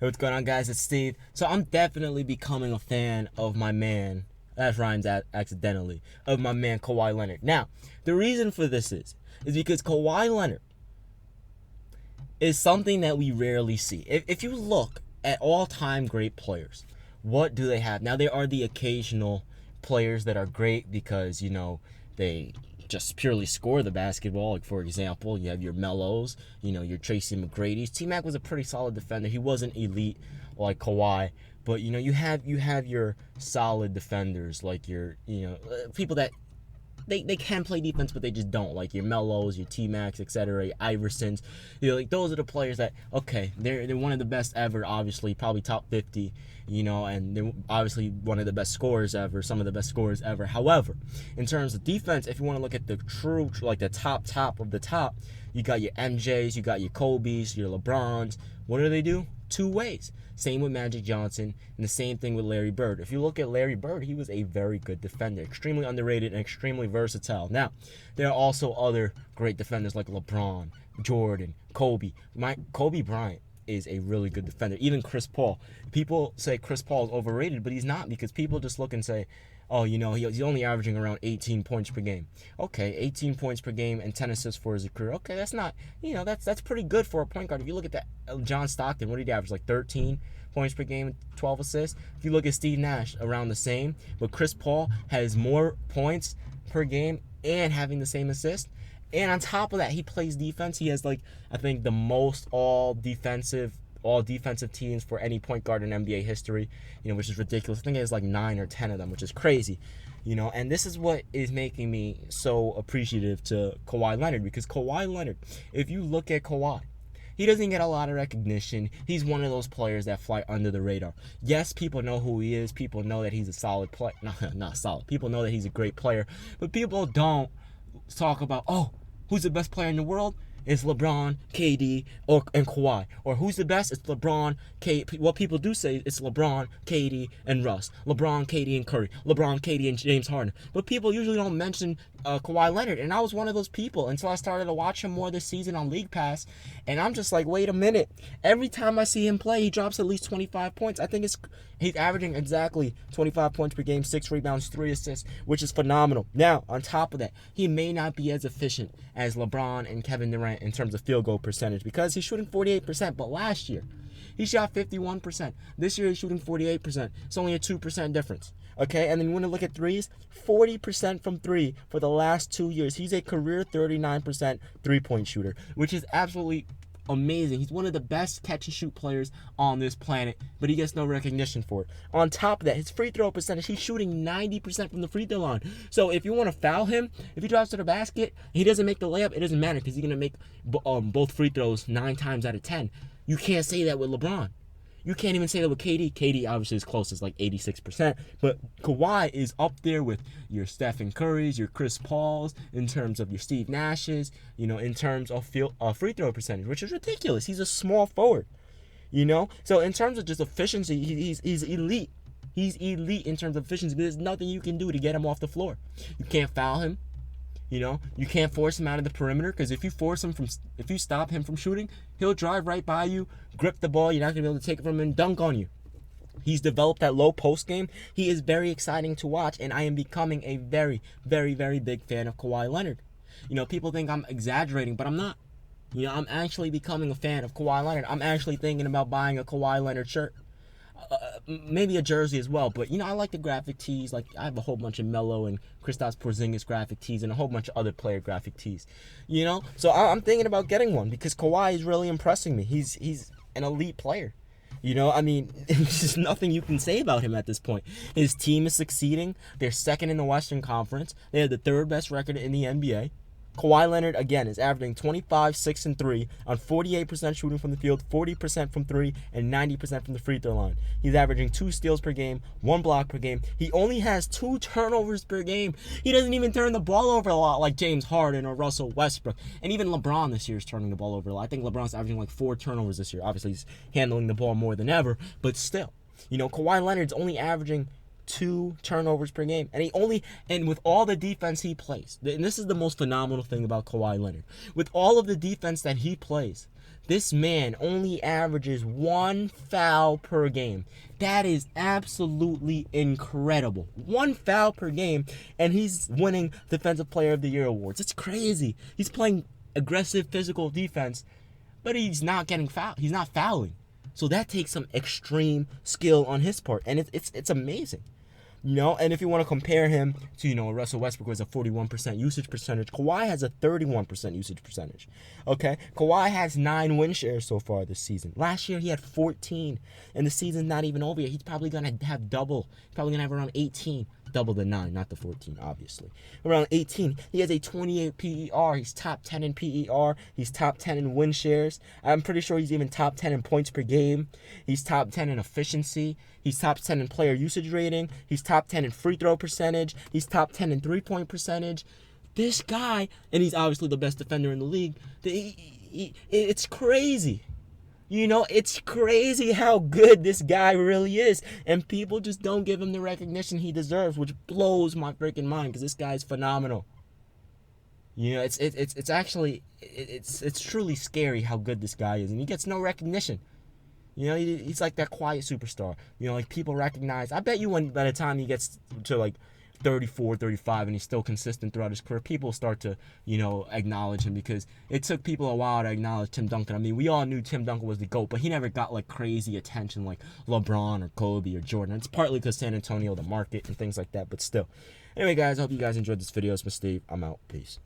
Hey, what's going on, guys? It's Steve. So I'm definitely becoming a fan of my man. That rhymes accidentally. Of my man Kawhi Leonard. Now, the reason for this is because Kawhi Leonard is something that we rarely see. If you look at all-time great players, what do they have? Now, there are the occasional players that are great because, they just purely score the basketball. Like, for example, you have your Melos, your Tracy McGrady's. T-Mac was a pretty solid defender. He wasn't elite like Kawhi, but, you have your solid defenders, like your, people that they can play defense, but they just don't. Like your Melos, your T-Macs, etc., your Iversons. Like those are the players that, okay, they're one of the best ever, obviously, probably top 50, and they're obviously one of the best scorers ever, some of the best scorers ever. However, in terms of defense, if you want to look at the true, like the top of the top, you got your MJs, you got your Kobe's, your LeBrons. What do? Two ways. Same with Magic Johnson, and the same thing with Larry Bird. If you look at Larry Bird, he was a very good defender, extremely underrated and extremely versatile. Now, there are also other great defenders like LeBron, Jordan, Kobe. Kobe Bryant is a really good defender. Even Chris Paul. People say Chris Paul is overrated, but he's not, because people just look and say, oh, he's only averaging around 18 points per game. Okay, 18 points per game and 10 assists for his career. Okay, that's not, that's pretty good for a point guard. If you look at that, John Stockton, what did he average? Like 13 points per game and 12 assists? If you look at Steve Nash, around the same. But Chris Paul has more points per game and having the same assist. And on top of that, he plays defense. He has, I think, the most all defensive teams for any point guard in NBA history, which is ridiculous. I think it has 9 or 10 of them, which is crazy, and this is what is making me so appreciative to Kawhi Leonard, because Kawhi Leonard, if you look at Kawhi, he doesn't get a lot of recognition. He's one of those players that fly under the radar. Yes, people know who he is. People know that he's a solid player. No, not solid. People know that he's a great player, but people don't talk about, who's the best player in the world? It's LeBron, KD, and Kawhi. Or who's the best? It's LeBron, KD. What people do say, it's LeBron, KD, and Russ. LeBron, KD, and Curry. LeBron, KD, and James Harden. But people usually don't mention Kawhi Leonard. And I was one of those people until I started to watch him more this season on League Pass. And I'm just like, wait a minute. Every time I see him play, he drops at least 25 points. I think he's averaging exactly 25 points per game, 6 rebounds, 3 assists, which is phenomenal. Now, on top of that, he may not be as efficient as LeBron and Kevin Durant in terms of field goal percentage, because he's shooting 48%, but last year he shot 51%. This year he's shooting 48%. It's only a 2% difference. Okay, and then you want to look at threes, 40% from three for the last 2 years. He's a career 39% three-point shooter, which is absolutely amazing. He's one of the best catch-and-shoot players on this planet, but he gets no recognition for it. On top of that, his free throw percentage, he's shooting 90% from the free throw line. So if you want to foul him, if he drops to the basket, he doesn't make the layup, it doesn't matter, because he's going to make both free throws 9 times out of 10. You can't say that with LeBron. You can't even say that with KD. KD obviously is closest, 86%. But Kawhi is up there with your Stephen Curry's, your Chris Paul's, in terms of your Steve Nash's, in terms of free throw percentage, which is ridiculous. He's a small forward, So in terms of just efficiency, he's elite. He's elite in terms of efficiency, but there's nothing you can do to get him off the floor. You can't foul him. You can't force him out of the perimeter, because if you stop him from shooting, he'll drive right by you, grip the ball. You're not going to be able to take it from him and dunk on you. He's developed that low post game. He is very exciting to watch, and I am becoming a very, very, very big fan of Kawhi Leonard. People think I'm exaggerating, but I'm not. I'm actually becoming a fan of Kawhi Leonard. I'm actually thinking about buying a Kawhi Leonard shirt. Maybe a jersey as well, but I like the graphic tees. I have a whole bunch of Melo and Kristaps Porzingis graphic tees and a whole bunch of other player graphic tees. So I'm thinking about getting one, because Kawhi is really impressing me. He's an elite player. There's nothing you can say about him at this point. His team is succeeding. They're second in the Western Conference. They have the third best record in the NBA. Kawhi Leonard, again, is averaging 25, 6, and 3 on 48% shooting from the field, 40% from 3, and 90% from the free throw line. He's averaging 2 steals per game, 1 block per game. He only has 2 turnovers per game. He doesn't even turn the ball over a lot like James Harden or Russell Westbrook. And even LeBron this year is turning the ball over a lot. I think LeBron's averaging 4 turnovers this year. Obviously, he's handling the ball more than ever, but still. Kawhi Leonard's only averaging 2 turnovers per game, and with all the defense he plays, and this is the most phenomenal thing about Kawhi Leonard, with all of the defense that he plays, This man only averages 1 foul per game. That is absolutely incredible. 1 foul per game, and he's winning Defensive Player of the Year awards. It's crazy. He's playing aggressive physical defense, but he's not getting fouled. He's not fouling. So that takes some extreme skill on his part, and it's amazing. And if you want to compare him to, Russell Westbrook has a 41% usage percentage. Kawhi has a 31% usage percentage. Okay? Kawhi has 9 win shares so far this season. Last year, he had 14, and the season's not even over yet. He's probably going to have double. He's probably going to have around 18. Double the 9, not the 14, obviously. Around 18. He has a 28 PER. He's top 10 in PER. He's top 10 in win shares. I'm pretty sure he's even top 10 in points per game. He's top 10 in efficiency. He's top 10 in player usage rating. He's top 10 in free throw percentage. He's top 10 in three-point percentage. This guy, and he's obviously the best defender in the league. It's crazy. It's crazy how good this guy really is. And people just don't give him the recognition he deserves, which blows my freaking mind because this guy's phenomenal. It's actually truly scary how good this guy is. And he gets no recognition. He's like that quiet superstar. Like people recognize. I bet you by the time he gets to like 34, 35, and he's still consistent throughout his career, people start to, acknowledge him because it took people a while to acknowledge Tim Duncan. I mean, we all knew Tim Duncan was the GOAT, but he never got like crazy attention like LeBron or Kobe or Jordan. It's partly because San Antonio, the market, and things like that, but still. Anyway, guys, I hope you guys enjoyed this video. It's Steve. I'm out. Peace.